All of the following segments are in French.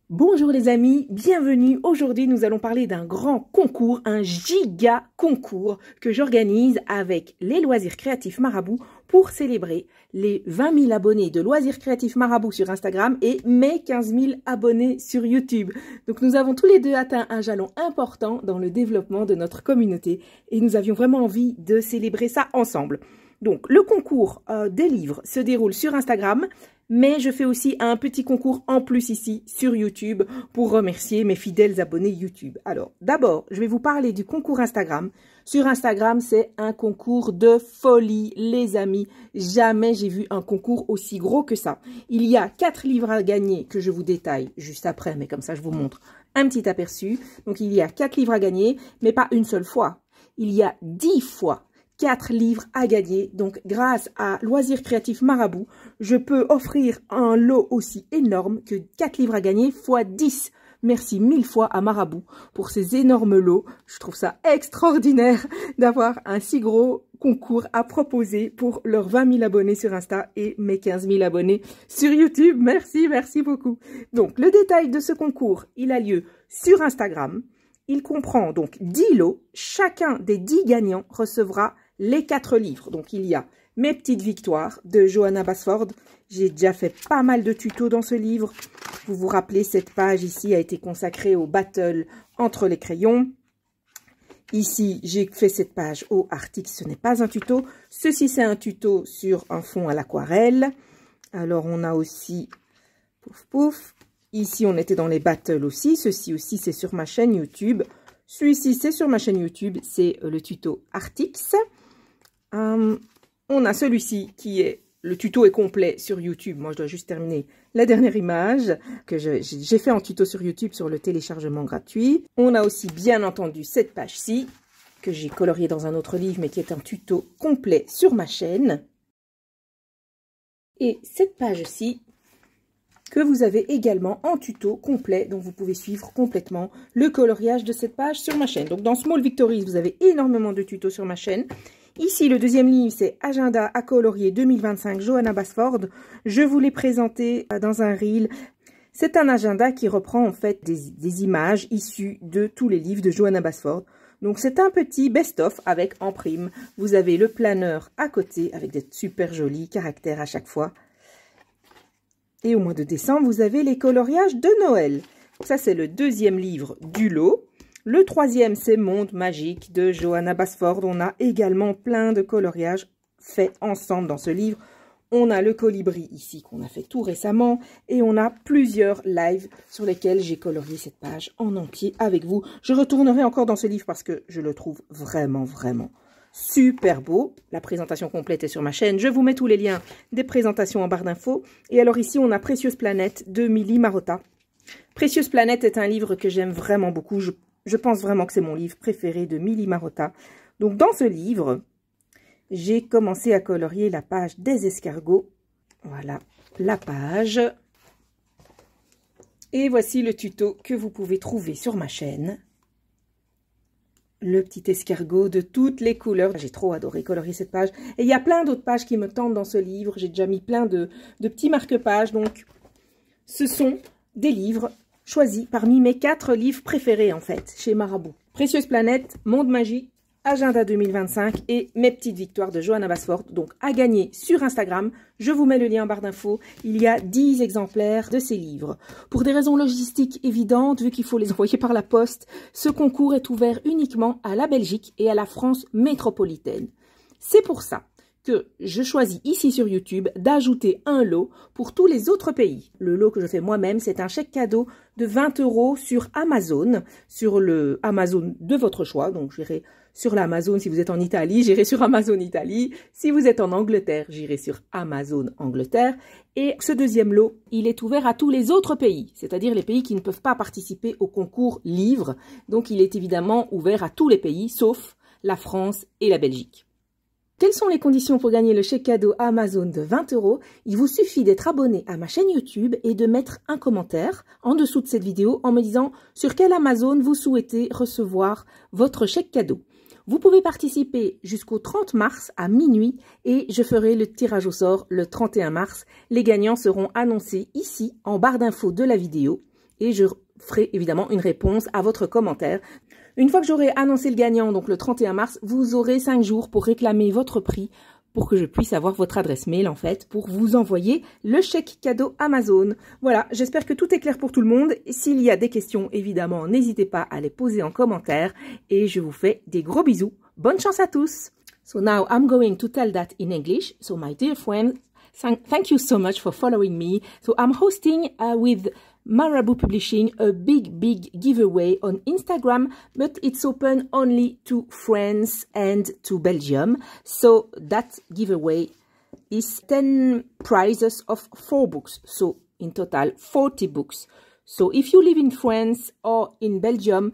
Bonjour les amis, bienvenue. Aujourd'hui, nous allons parler d'un grand concours, un giga concours que j'organise avec les Loisirs Créatifs Marabout pour célébrer les 20 000 abonnés de Loisirs Créatifs Marabout sur Instagram et mes 15 000 abonnés sur YouTube. Donc nous avons tous les deux atteint un jalon important dans le développement de notre communauté et nous avions vraiment envie de célébrer ça ensemble. Donc le concours des livres se déroule sur Instagram. Mais je fais aussi un petit concours en plus ici sur YouTube pour remercier mes fidèles abonnés YouTube. Alors, d'abord, je vais vous parler du concours Instagram. Sur Instagram, c'est un concours de folie, les amis. Jamais j'ai vu un concours aussi gros que ça. Il y a 4 livres à gagner que je vous détaille juste après, mais comme ça, je vous montre un petit aperçu. Donc, il y a 4 livres à gagner, mais pas une seule fois. Il y a 10 fois 4 livres à gagner. Donc, grâce à Loisirs Créatifs Marabout, je peux offrir un lot aussi énorme que 4 livres à gagner fois 10. Merci 1000 fois à Marabout pour ces énormes lots. Je trouve ça extraordinaire d'avoir un si gros concours à proposer pour leurs 20 000 abonnés sur Insta et mes 15 000 abonnés sur YouTube. Merci, merci beaucoup. Donc, le détail de ce concours, il a lieu sur Instagram. Il comprend donc 10 lots. Chacun des 10 gagnants recevra les 4 livres. Donc, il y a Mes petites victoires de Johanna Basford. J'ai déjà fait pas mal de tutos dans ce livre. Vous vous rappelez, cette page ici a été consacrée au battle entre les crayons. Ici, j'ai fait cette page au Arctic. Ce n'est pas un tuto. Ceci, c'est un tuto sur un fond à l'aquarelle. Alors, on a aussi... Pouf, pouf. Ici, on était dans les battles aussi. Ceci aussi, c'est sur ma chaîne YouTube. Celui-ci, c'est sur ma chaîne YouTube. C'est le tuto Artix. On a celui-ci qui est... Le tuto est complet sur YouTube. Moi, je dois juste terminer la dernière image que j'ai fait en tuto sur YouTube sur le téléchargement gratuit. On a aussi, bien entendu, cette page-ci que j'ai coloriée dans un autre livre, mais qui est un tuto complet sur ma chaîne. Et cette page-ci que vous avez également en tuto complet, donc vous pouvez suivre complètement le coloriage de cette page sur ma chaîne. Donc dans Small Victories, vous avez énormément de tutos sur ma chaîne. Ici, le deuxième livre, c'est Agenda à colorier 2025, Johanna Basford. Je vous l'ai présenté dans un reel. C'est un agenda qui reprend en fait des images issues de tous les livres de Johanna Basford. Donc c'est un petit best-of avec en prime. Vous avez le planeur à côté avec des super jolis caractères à chaque fois. Et au mois de décembre, vous avez les coloriages de Noël. Ça, c'est le deuxième livre du lot. Le troisième, c'est Monde magique de Johanna Basford. On a également plein de coloriages faits ensemble dans ce livre. On a le colibri ici qu'on a fait tout récemment. Et on a plusieurs lives sur lesquels j'ai colorié cette page en entier avec vous. Je retournerai encore dans ce livre parce que je le trouve vraiment, vraiment super beau. La présentation complète est sur ma chaîne. Je vous mets tous les liens des présentations en barre d'infos. Et alors ici, on a Précieuse Planète de Milly Marotta. Précieuse Planète est un livre que j'aime vraiment beaucoup. Je pense vraiment que c'est mon livre préféré de Milly Marotta. Donc dans ce livre, j'ai commencé à colorier la page des escargots. Voilà la page. Et voici le tuto que vous pouvez trouver sur ma chaîne. Le petit escargot de toutes les couleurs. J'ai trop adoré colorier cette page. Et il y a plein d'autres pages qui me tentent dans ce livre. J'ai déjà mis plein de petits marque-pages. Donc, ce sont des livres choisis parmi mes 4 livres préférés, en fait, chez Marabout. Précieuse Planète, Monde magique, Agenda 2025 et Mes petites victoires de Johanna Basford. Donc, à gagner sur Instagram. Je vous mets le lien en barre d'infos. Il y a 10 exemplaires de ces livres. Pour des raisons logistiques évidentes, vu qu'il faut les envoyer par la poste, ce concours est ouvert uniquement à la Belgique et à la France métropolitaine. C'est pour ça que je choisis ici sur YouTube d'ajouter un lot pour tous les autres pays. Le lot que je fais moi-même, c'est un chèque cadeau de 20 € sur Amazon, sur le Amazon de votre choix. Donc, j'irai sur l'Amazon si vous êtes en Italie, j'irai sur Amazon Italie. Si vous êtes en Angleterre, j'irai sur Amazon Angleterre. Et ce deuxième lot, il est ouvert à tous les autres pays, c'est-à-dire les pays qui ne peuvent pas participer au concours livre. Donc, il est évidemment ouvert à tous les pays, sauf la France et la Belgique. Quelles sont les conditions pour gagner le chèque cadeau Amazon de 20 €? Il vous suffit d'être abonné à ma chaîne YouTube et de mettre un commentaire en dessous de cette vidéo en me disant sur quel Amazon vous souhaitez recevoir votre chèque cadeau. Vous pouvez participer jusqu'au 30 mars à minuit et je ferai le tirage au sort le 31 mars. Les gagnants seront annoncés ici en barre d'infos de la vidéo et je ferai évidemment une réponse à votre commentaire. Une fois que j'aurai annoncé le gagnant, donc le 31 mars, vous aurez 5 jours pour réclamer votre prix pour que je puisse avoir votre adresse mail en fait, pour vous envoyer le chèque cadeau Amazon. Voilà, j'espère que tout est clair pour tout le monde. S'il y a des questions, évidemment, n'hésitez pas à les poser en commentaire et je vous fais des gros bisous. Bonne chance à tous! So now I'm going to tell that in English. So my dear friends, thank you so much for following me. So I'm hosting with Marabout Publishing a big giveaway on Instagram, but it's open only to France and to Belgium. So that giveaway is 10 prizes of 4 books. So in total 40 books. So if you live in France or in Belgium,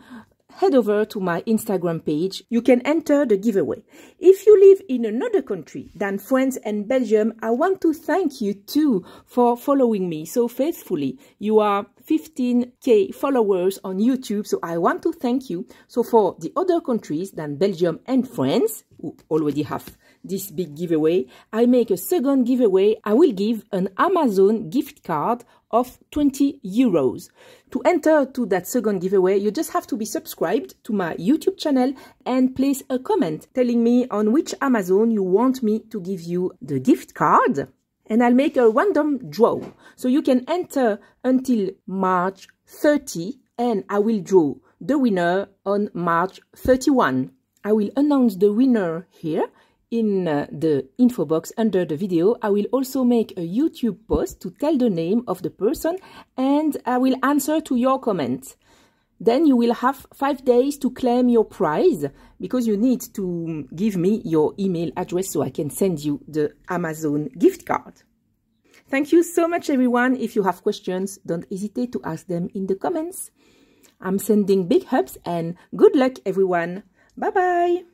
head over to my Instagram page. You can enter the giveaway. If you live in another country than France and Belgium, I want to thank you too for following me so faithfully. You are 15K followers on YouTube, so I want to thank you. So for the other countries than Belgium and France, who already have this big giveaway, I make a second giveaway. I will give an Amazon gift card of 20 euros. To enter to that second giveaway, you just have to be subscribed to my YouTube channel and place a comment telling me on which Amazon you want me to give you the gift card. And I'll make a random draw. So you can enter until March 30 and I will draw the winner on March 31. I will announce the winner here in the info box under the video. I will also make a YouTube post to tell the name of the person and I will answer to your comments. Then you will have 5 days to claim your prize because you need to give me your email address so I can send you the Amazon gift card. Thank you so much everyone. If you have questions, don't hesitate to ask them in the comments. I'm sending big hugs and good luck everyone. Bye bye.